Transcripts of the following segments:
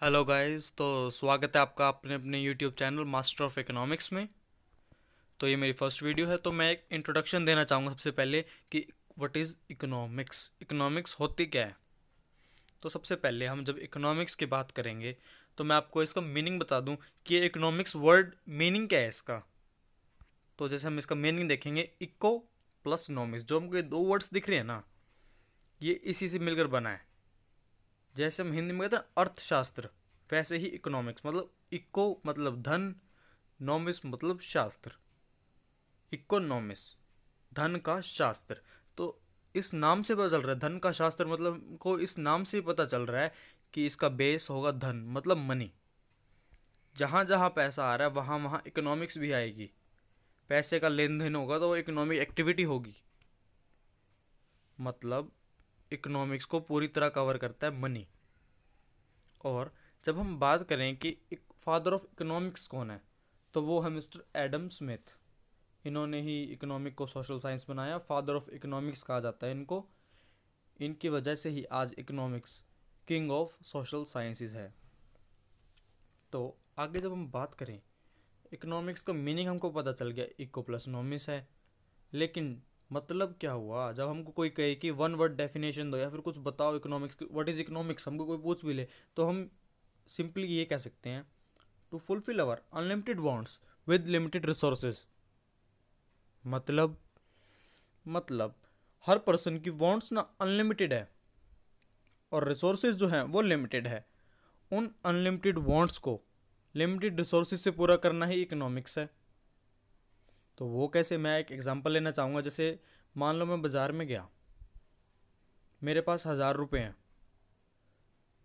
Hello guys, तो स्वागत है आपका अपने अपने YouTube channel master of economics में। तो ये मेरी फर्स्ट वीडियो है, तो मैं एक इंट्रोडक्शन देना चाहूँगा सबसे पहले कि व्हाट इज़ इकोनॉमिक्स, इकोनॉमिक्स होती क्या है। तो सबसे पहले हम जब इकोनॉमिक्स की बात करेंगे तो मैं आपको इसका मीनिंग बता दूं कि इकोनॉमिक्स वर्ड मीनिंग क्या है इसका। तो जैसे हम इसका मीनिंग देखेंगे, इको प्लस नॉमिक्स, जो हमको ये दो वर्ड्स दिख रहे हैं ना, ये इसी से मिलकर बना है। जैसे हम हिंदी में कहते हैं अर्थशास्त्र, वैसे ही इकोनॉमिक्स मतलब इको मतलब धन, नॉमिस मतलब शास्त्र, इकोनॉमिस धन का शास्त्र। तो इस नाम से पता चल रहा है, धन का शास्त्र मतलब को इस नाम से ही पता चल रहा है कि इसका बेस होगा धन मतलब मनी। जहाँ जहाँ पैसा आ रहा है वहाँ वहाँ इकोनॉमिक्स भी आएगी। पैसे का लेन देन होगा तो वो इकोनॉमिक एक्टिविटी होगी। मतलब इकोनॉमिक्स को पूरी तरह कवर करता है मनी। और जब हम बात करें कि फादर ऑफ इकोनॉमिक्स कौन है, तो वो है मिस्टर एडम स्मिथ। इन्होंने ही इकोनॉमिक को सोशल साइंस बनाया, फादर ऑफ इकोनॉमिक्स कहा जाता है इनको। इनकी वजह से ही आज economics king of social sciences है। तो आगे जब हम बात करें, इकोनॉमिक्स का मीनिंग हमको पता चल गया, इको प्लस नॉमिस है। लेकिन मतलब क्या हुआ जब हमको कोई कहे कि वन वर्ड डेफिनेशन दो या फिर कुछ बताओ इकोनॉमिक्स, व्हाट इज़ इकोनॉमिक्स, हमको कोई पूछ भी ले तो हम सिंपली ये कह सकते हैं, to fulfil our unlimited wants with limited resources. मतलब हर पर्सन की वांट्स ना अनलिमिटेड है और रिसोर्सेज जो हैं वो लिमिटेड है। उन अनलिमिटेड वांट्स को लिमिटेड रिसोर्सेज से पूरा करना ही इकोनॉमिक्स है। तो वो कैसे, मैं एक एग्जांपल लेना चाहूँगा। जैसे मान लो मैं बाज़ार में गया, मेरे पास 1000 रुपये हैं,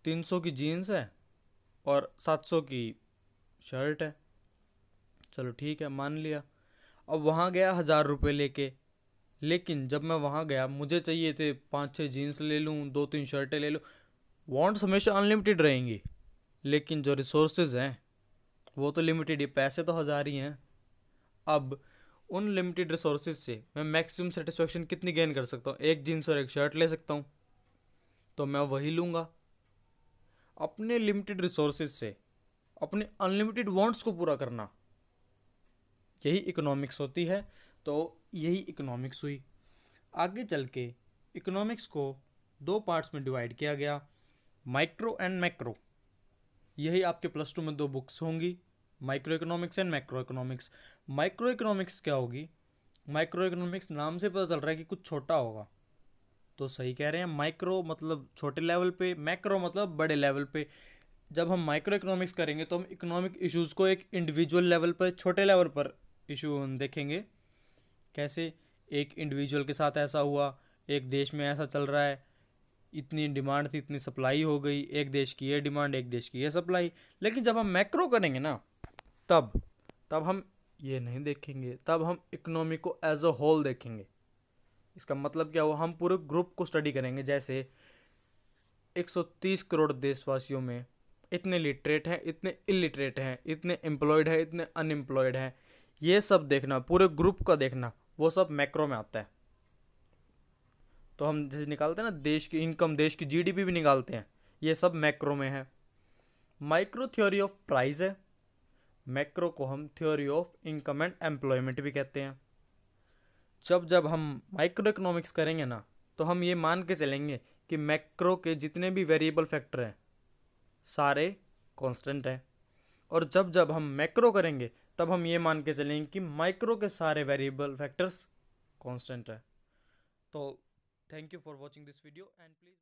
300 की जीन्स है और 700 की शर्ट है। चलो ठीक है, मान लिया। अब वहाँ गया 1000 रुपये लेके, लेकिन जब मैं वहाँ गया मुझे चाहिए थे 5-6 जीन्स ले लूँ, 2-3 शर्टें ले लूँ। वांट्स हमेशा अनलिमिटेड रहेंगी, लेकिन जो रिसोर्सेज हैं वो तो लिमिटेड ही, पैसे तो 1000 ही हैं। अब उन लिमिटेड रिसोर्सेज से मैं मैक्सिमम सेटिस्फेक्शन कितनी गेन कर सकता हूँ, एक जीन्स और एक शर्ट ले सकता हूँ, तो मैं वही लूँगा। अपने लिमिटेड रिसोर्सेज से अपने अनलिमिटेड वांट्स को पूरा करना, यही इकोनॉमिक्स होती है। तो यही इकोनॉमिक्स हुई। आगे चल के इकोनॉमिक्स को दो पार्ट्स में डिवाइड किया गया, माइक्रो एंड मैक्रो। यही आपके +2 में दो बुक्स होंगी, micro economics and macro economics. Micro economics क्या होगी, माइक्रो इकोनॉमिक्स नाम से पता चल रहा है कि कुछ छोटा होगा, तो सही कह रहे हैं। माइक्रो मतलब छोटे लेवल पे, मैक्रो मतलब बड़े लेवल पे। जब हम माइक्रो इकोनॉमिक्स करेंगे तो हम इकोनॉमिक इश्यूज़ को एक इंडिविजुअल लेवल पर, छोटे लेवल पर इशू हम देखेंगे। कैसे, एक इंडिविजुअल के साथ ऐसा हुआ, एक देश में ऐसा चल रहा है, इतनी डिमांड थी, इतनी सप्लाई हो गई, एक देश की ये डिमांड, एक देश की ये सप्लाई। लेकिन जब हम मैक्रो करेंगे ना, तब तब हम ये नहीं देखेंगे, तब हम इकोनॉमी को एज अ होल देखेंगे। इसका मतलब क्या हुआ, हम पूरे ग्रुप को स्टडी करेंगे। जैसे 130 करोड़ देशवासियों में इतने लिटरेट हैं, इतने इलिटरेट हैं, इतने एम्प्लॉयड हैं, इतने अनएम्प्लॉयड हैं, ये सब देखना, पूरे ग्रुप का देखना, वो सब मैक्रो में आता है। तो हम जैसे निकालते हैं ना देश की इनकम, देश की जीडीपी भी निकालते हैं, ये सब मैक्रो में है। माइक्रो थ्योरी ऑफ प्राइस है, मैक्रो को हम theory of income and employment भी कहते हैं। जब जब हम माइक्रो इकोनॉमिक्स करेंगे ना, तो हम ये मान के चलेंगे कि मैक्रो के जितने भी वेरिएबल फैक्टर हैं सारे कांस्टेंट हैं, और जब जब हम मैक्रो करेंगे तब हम ये मान के चलेंगे कि माइक्रो के सारे वेरिएबल फैक्टर्स कांस्टेंट है। तो thank you for watching this video and please